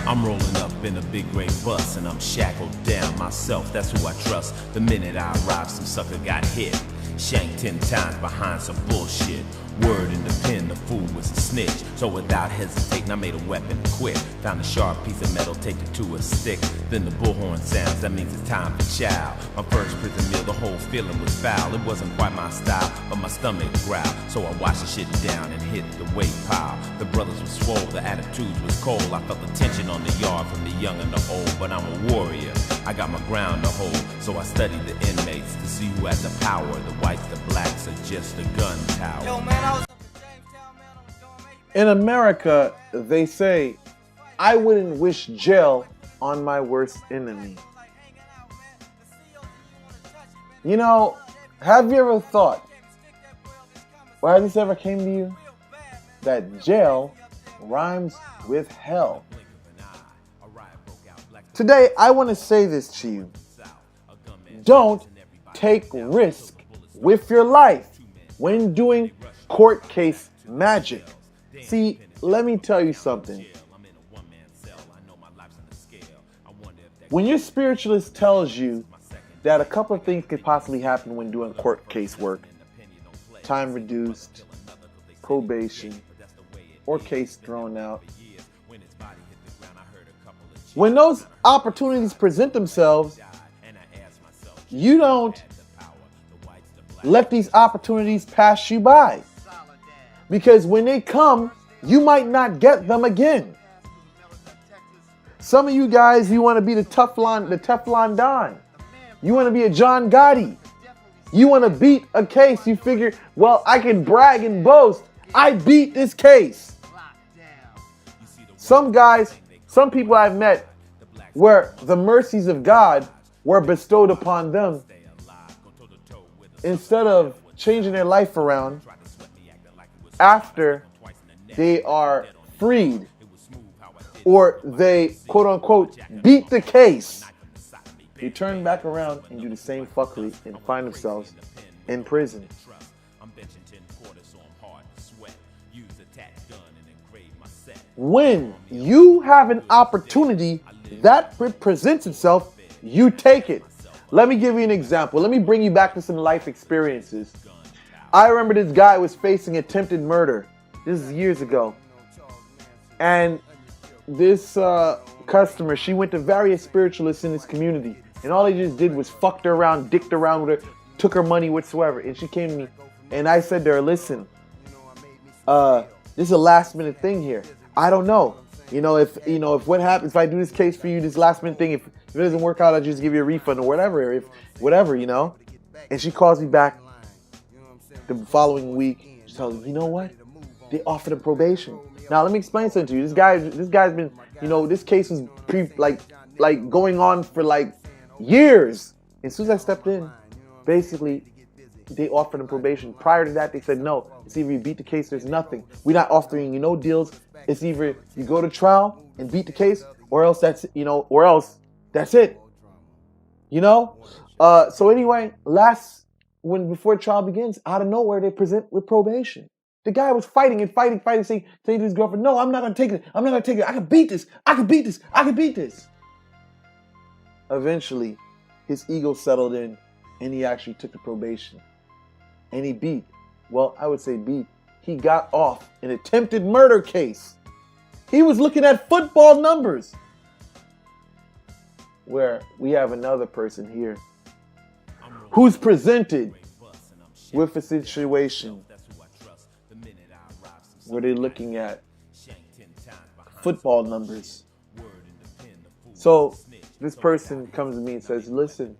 I'm rolling up in a big gray bus and I'm shackled down myself, that's who I trust. The minute I arrived, some sucker got hit, shanked 10 times behind some bullshit. Word in the pen, the fool was a snitch. So without hesitating, I made a weapon quick. Found a sharp piece of metal, taped it to a stick. Then the bullhorn sounds, that means it's time for chow. My first prison meal, the whole feeling was foul. It wasn't quite my style, but my stomach growled. So I washed the shit down and hit the weight pile. The brothers were swole, the attitudes was cold. I felt the tension on the yard from the young and the old. But I'm a warrior, I got my ground to hold. So I studied the inmates to see who had the power. The whites, the blacks, or just the gun tower. Yo, man, in America, they say, I wouldn't wish jail on my worst enemy. You know, have you ever thought, or has this ever came to you, that jail rhymes with hell? Today, I want to say this to you. Don't take risk with your life when doing court case magic. See, let me tell you something. When your spiritualist tells you that a couple of things could possibly happen when doing court case work, time reduced, probation, or case thrown out, when those opportunities present themselves, you don't let these opportunities pass you by. Because when they come, you might not get them again. Some of you guys, you want to be the Teflon Don. You want to be a John Gotti. You want to beat a case. You figure, well, I can brag and boast. I beat this case. Some guys, some people I've met where the mercies of God were bestowed upon them, instead of changing their life around after they are freed or they quote unquote beat the case, they turn back around and do the same fuckery and find themselves in prison. When you have an opportunity that presents itself, you take it. Let me give you an example. Let me bring you back to some life experiences. I remember this guy was facing attempted murder. This is years ago. And this customer, she went to various spiritualists in this community. And all they just did was fucked her around, dicked around with her, took her money whatsoever. And she came to me and I said to her, listen, this is a last minute thing here. I don't know. If what happens, if I do this case for you, this last minute thing, if it doesn't work out, I'll just give you a refund or whatever, And she calls me back the following week. She tells me, you know what? They offered him probation. Now let me explain something to you. This guy's been, this case was going on for years. And as soon as I stepped in, basically they offered him probation. Prior to that, they said no. It's either you beat the case, there's nothing. We're not offering you no deals. It's either you go to trial and beat the case, or else that's it. So anyway, before trial begins, out of nowhere they present with probation. The guy was fighting, saying to his girlfriend, "No, I'm not gonna take it. I'm not gonna take it. I can beat this. I can beat this. I can beat this." Eventually, his ego settled in, and he actually took the probation, and he beat. Well, I would say beat. He got off an attempted murder case. He was looking at football numbers. Where we have another person here who's presented with a situation where they're looking at football numbers. So this person comes to me and says, listen,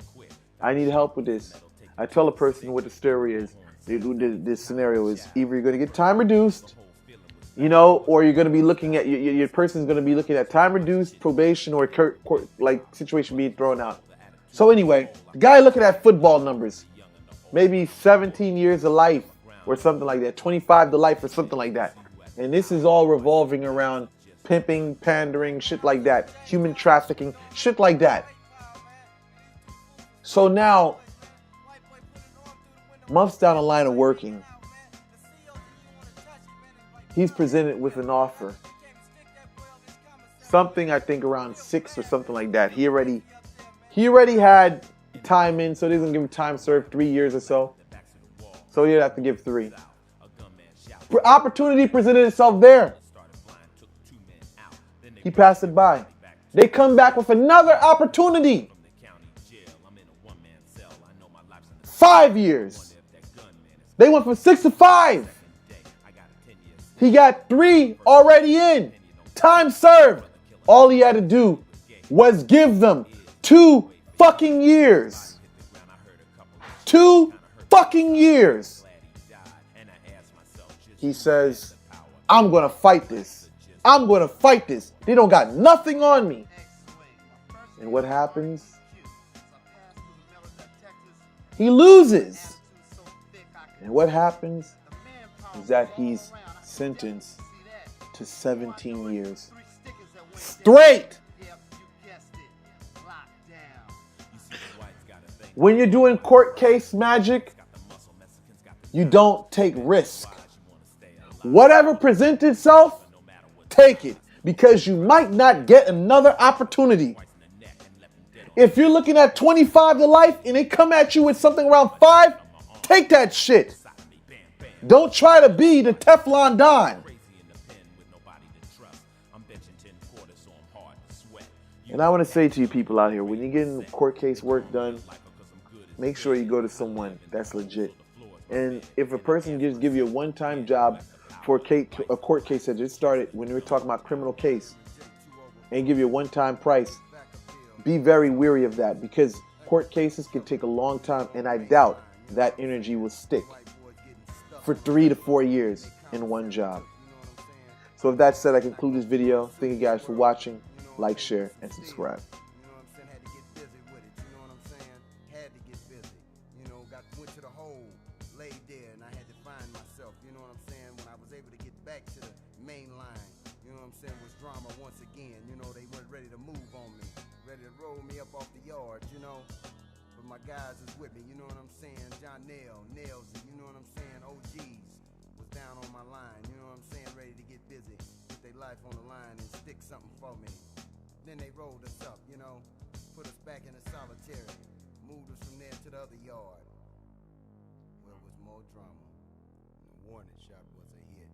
I need help with this. I tell a person what the story is. This scenario is either you're going to get time reduced, or you're going to be looking at, your person's going to be looking at time reduced, probation, or situation being thrown out. So anyway, the guy looking at football numbers, maybe 17 years of life or something like that, 25 to life or something like that. And this is all revolving around pimping, pandering, shit like that, human trafficking, shit like that. So now, months down the line of working, he's presented with an offer something, I think around 6 or something like that. He already had time in, so they didn't give him time served, 3 years or so. So he'd have to give 3. Opportunity presented itself there. He passed it by. They come back with another opportunity. 5 years. They went from 6 to 5. He got 3 already in. Time served. All he had to do was give them 2 fucking years. 2 fucking years. He says, I'm going to fight this. I'm going to fight this. They don't got nothing on me. And what happens? He loses. And what happens is that he's sentenced to 17 years. Straight. When you're doing court case magic, you don't take risk. Whatever presents itself, take it, because you might not get another opportunity. If you're looking at 25 to life and they come at you with something around 5, take that shit. Don't try to be the Teflon Don. And I want to say to you people out here, when you're getting court case work done, make sure you go to someone that's legit. And if a person just give you a one-time job for a court case that just started, when we were talking about criminal case, and give you a one-time price, be very weary of that, because court cases can take a long time, and I doubt that energy will stick for 3 to 4 years in one job. So with that said, I conclude this video. Thank you guys for watching. Like, share, and subscribe. Went to the hole, laid there, and I had to find myself, you know what I'm saying? When I was able to get back to the main line, you know what I'm saying, was drama once again. You know, they weren't ready to move on me, ready to roll me up off the yard, you know? But my guys is with me, you know what I'm saying? John Nails it, you know what I'm saying? OGs was down on my line, you know what I'm saying? Ready to get busy, put their life on the line and stick something for me. Then they rolled us up, you know, put us back in the solitary, moved us from there to the other yard. Well, it was more drama. The warning shot was a hit.